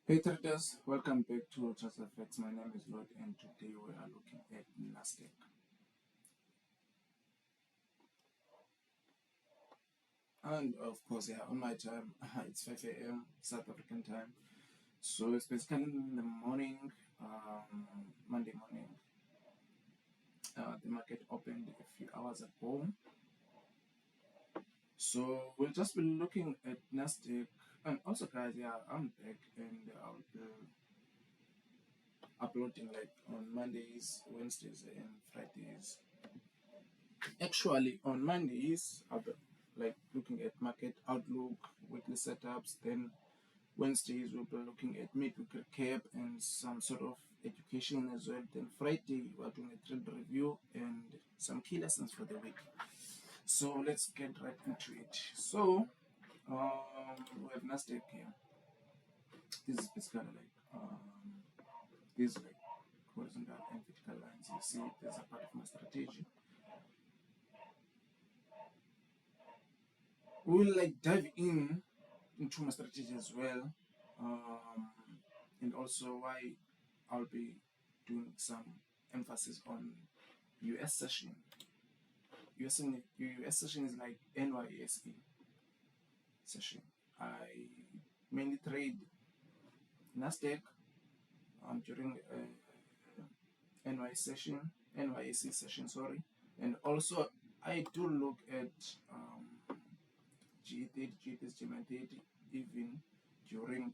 Hey traders, welcome back to TradeFX. My name is Lord and today we are looking at Nasdaq. And of course, yeah, on my time, it's 5 a.m. South African time. So it's basically in the morning, Monday morning. The market opened a few hours ago. So we'll just be looking at Nasdaq. And also guys, yeah, I'm back and I'll be uploading like on Mondays, Wednesdays and Fridays. Actually on Mondays I'll be like looking at market outlook, weekly setups. Then Wednesdays we'll be looking at midweek recap and some sort of education as well. Then Friday we're doing a trade review and some key lessons for the week. So let's get right into it. So we have Nasdaq here. This is basically like these like horizontal and vertical lines. You see there's a part of my strategy. We'll like dive into my strategy as well, and also why I'll be doing some emphasis on US session. US session is like NYSE session. I mainly trade Nasdaq during NYSE session, sorry, and also I do look at G30, G30, even during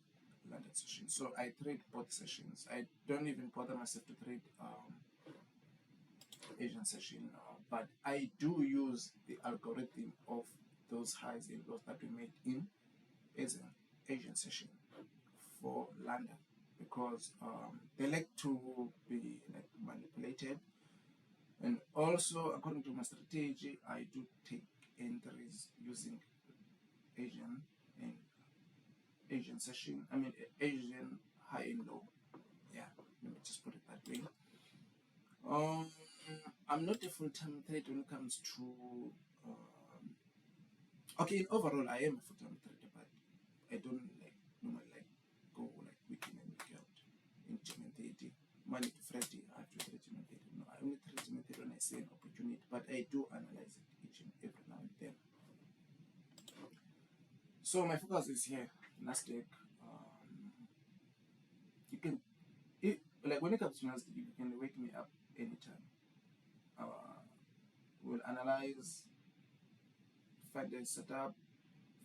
London session. So I trade both sessions. I don't even bother myself to trade Asian session, but I do use the algorithm of those highs and lows that we made in Asian session for London, because they like to be like manipulated. And also according to my strategy, I do take entries using Asian session. I mean Asian high and low. Yeah, let me just put it that way. I'm not a full-time trader when it comes to okay, in overall I am a full-time trader, but I don't like normally like go like week in and week out in G30. Monday to Friday I have to trade G30. No, I only trade G30 when I see an opportunity, but I do analyze it each and every now and then. So my focus is here, Nasdaq. You can, like when it comes to Nasdaq, you can wake me up anytime. We'll analyze, find the setup,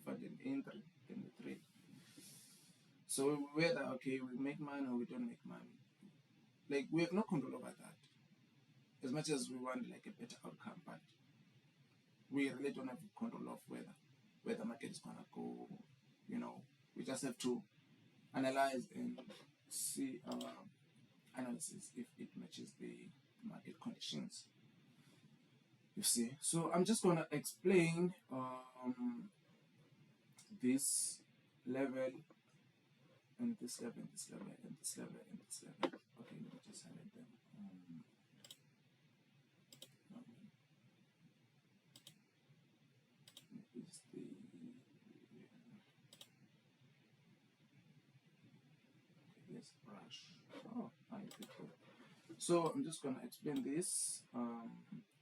find an entry, then we trade. So whether okay we make money or we don't make money, like we have no control over that. As much as we want like a better outcome, but we really don't have control of where the market is gonna go. You know, we just have to analyze and see our analysis if it matches the market conditions. You see, so I'm just gonna explain this level and this level and this level and this level and this level. Okay, let me just highlight them. Is the yes brush. Oh, I did it. So I'm just gonna explain this.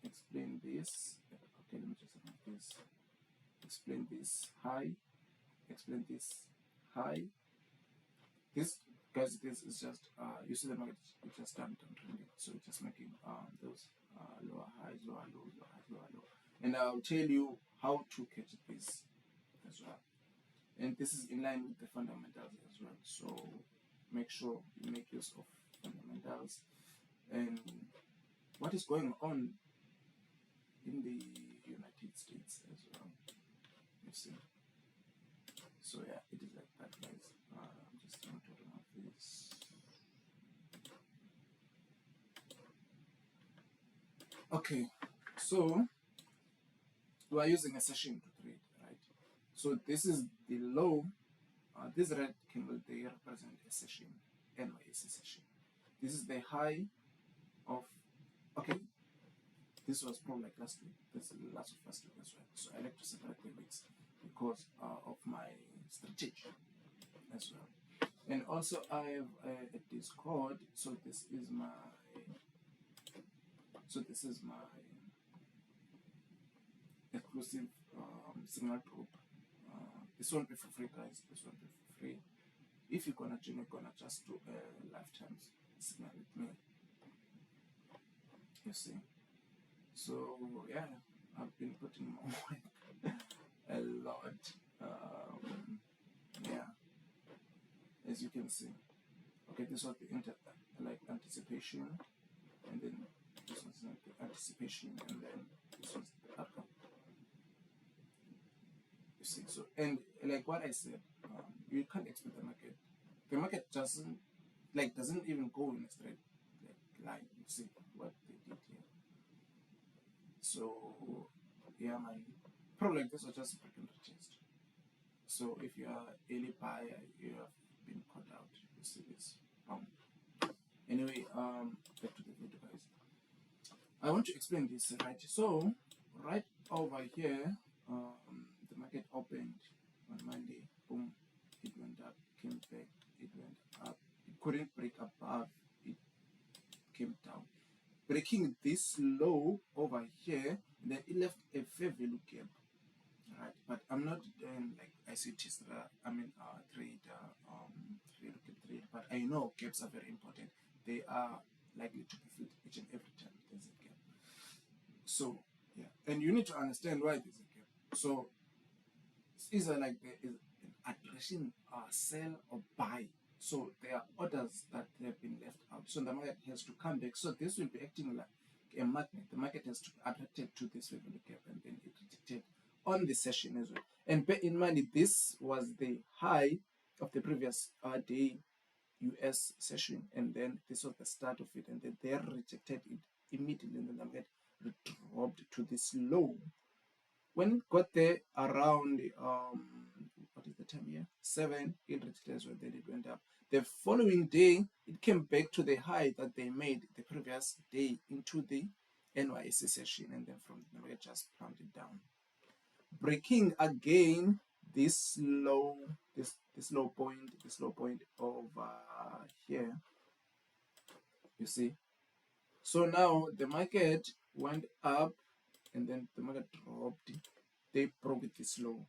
Explain this. Okay, let me just have this. Explain this high. Explain this high. This guys, this is just you see the market it just down trending, so it's just making those lower highs, lower lows, lower highs, lower low, and I'll tell you how to catch this as well. And this is in line with the fundamentals as well. So make sure you make use of fundamentals and what is going on in the United States as well. You see. So yeah, it is like that, guys. I'm just trying to remove this. Okay, so we are using a session to trade, right? So this is the low. This red candle they represent a session, NYSE session. This is the high of. Okay, this was probably like last week. This is the last of last week as well. So I like to separate the weeks because of my strategy as well. And also I have a Discord. So this is my exclusive signal group. This won't be for free, guys. This won't be for free. If you're gonna join, you're gonna just do a lifetime signal with me. You see. So yeah, I've been putting more work a lot. Yeah, as you can see. Okay, this was the anticipation, and then this was the anticipation, and then this was the outcome. You see, so and like what I said, you can't expect the market. The market doesn't even go in a straight line. You see what they did here. So yeah, man, probably like this was just breaking the chest. So if you are early buyer, you have been caught out. You see this. Anyway, back to the video, guys. I want to explain this, right? So right over here, the market opened on Monday. Boom, it went up, came back, it went up. It couldn't break above, it came down. Breaking this low over here, then it left a fair value gap. Right, but I'm not like ICT trader, trade, but I know gaps are very important. They are likely to be filled each and every time there's a gap. So yeah, and you need to understand why there's a gap. So it's either like there is an aggression, sell or buy. So there are orders that have been left out. So the market has to come back. So this will be acting like a magnet. The market has to be attracted to this value gap, and then it rejected on the session as well. And bear in mind, this was the high of the previous day US session, and then this was the start of it, and then they rejected it immediately, and then the market dropped to this low. When it got there around what is the time here? 7, it rejected as well, then it went up. The following day, it came back to the high that they made the previous day into the NYSE session, and then from the market just plummeted down, breaking again this low point over here. You see, so now the market went up and then the market dropped. They broke this low.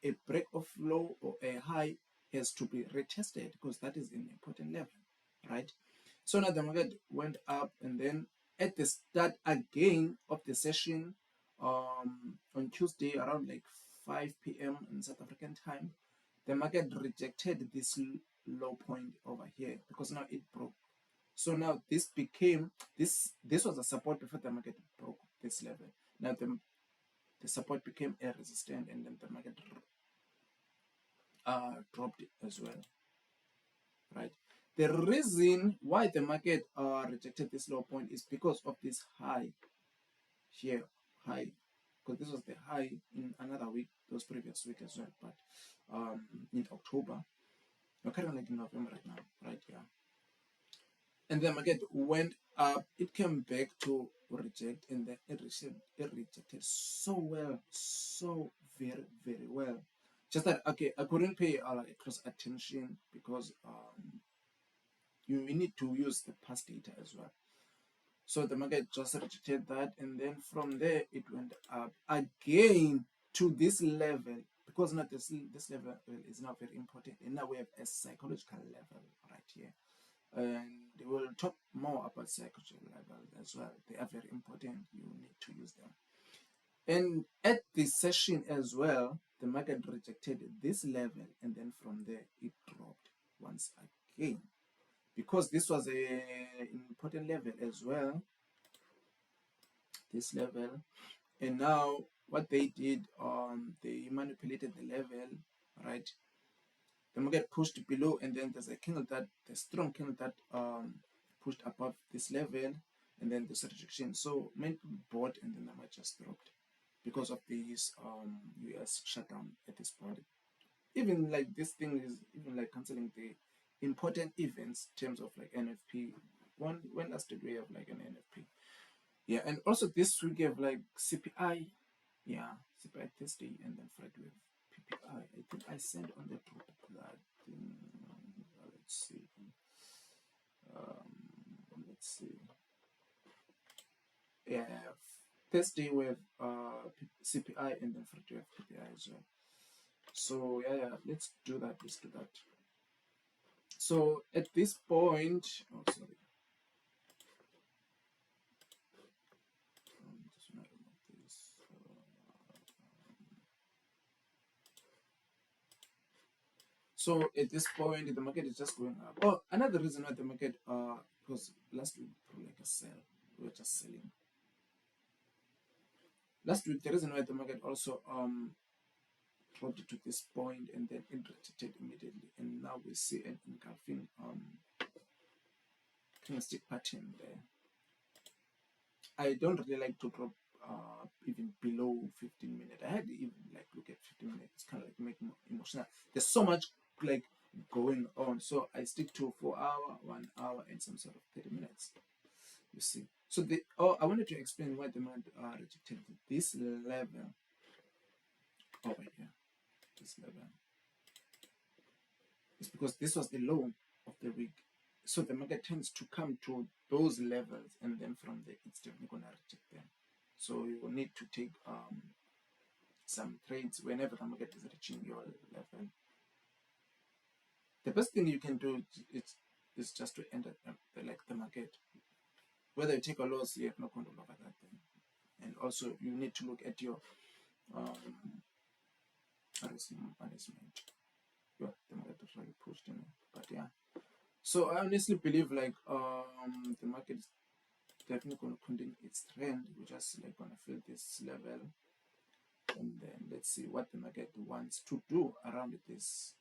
A break of low or a high has to be retested because that is an important level, right? So now the market went up, and then at the start again of the session on Tuesday around like 5 p.m. in South African time, the market rejected this low point over here because now it broke. So now this became this was a support before the market broke this level. Now the support became a resistance, and then the market dropped as well, right? The reason why the market rejected this low point is because of this high here, because this was the high in another week, those previous week as well, but in October, we're kind of like in November right now, right? Yeah. And the market went up, it came back to reject, and then it rejected so well, so very, very well. Just that, okay, I couldn't pay close attention because you need to use the past data as well. So the market just rejected that, and then from there it went up again to this level, because now this level is now very important, and now we have a psychological level right here, and we'll talk more about psychological levels as well. They are very important. You need to use them. And at this session as well, the market rejected this level, and then from there it dropped once again, because this was an important level as well, this level. And now what they did, they manipulated the level, right? The market pushed below, and then there's a candle that, the strong candle that pushed above this level, and then this rejection. So many people bought, and then the market just dropped because of this US shutdown at this point. Even like this thing is even like canceling the important events in terms of like NFP. When last did we have like an NFP? Yeah, and also this week we have like CPI. Yeah, CPI Thursday, and then Friday we have PPI. I think I sent on the group that. Let's see. Let's see. Yeah, Thursday we have CPI, and then Friday we have PPI as well. So yeah, let's do that. Let's do that. So at this point, oh sorry, just want to remove this. So at this point, the market is just going up. Oh, another reason why the market, because last week through like a sell, we were just selling. Last week, the reason why the market also dropped to this point and then it retreated immediately, and now we see an engulfing candlestick pattern there. I don't really like to drop even below 15 minutes. I had to even like look at 15 minutes. It's kind of like making emotional. There's so much like going on, so I stick to 4 hour, 1 hour, and some sort of 30 minutes. You see. So I wanted to explain why the market rejected this level over here. This level. It's because this was the low of the week. So the market tends to come to those levels, and then from there, it's definitely going to reject them. So you will need to take some trades whenever the market is reaching your level. The best thing you can do is just to enter the market. Whether you take a loss, you have no control over that thing. And also, you need to look at your management. Yeah, the market is really pushed in, but yeah. So I honestly believe like the market is definitely going to continue its trend. We're just like going to fill this level, and then let's see what the market wants to do around this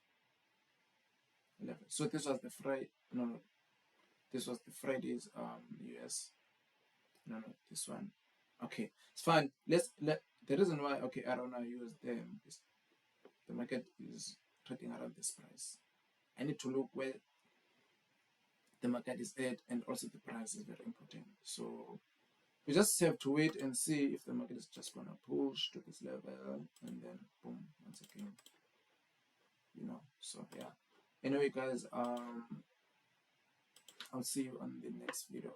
level. So this was the Friday. No, this was the Friday's US. No, this one. Okay, it's fine. The reason why I don't know use them is the market is trading around this price. I need to look where the market is at, and also the price is very important. So we just have to wait and see if the market is just gonna push to this level, and then boom, once again, so yeah. Anyway guys, I'll see you on the next video.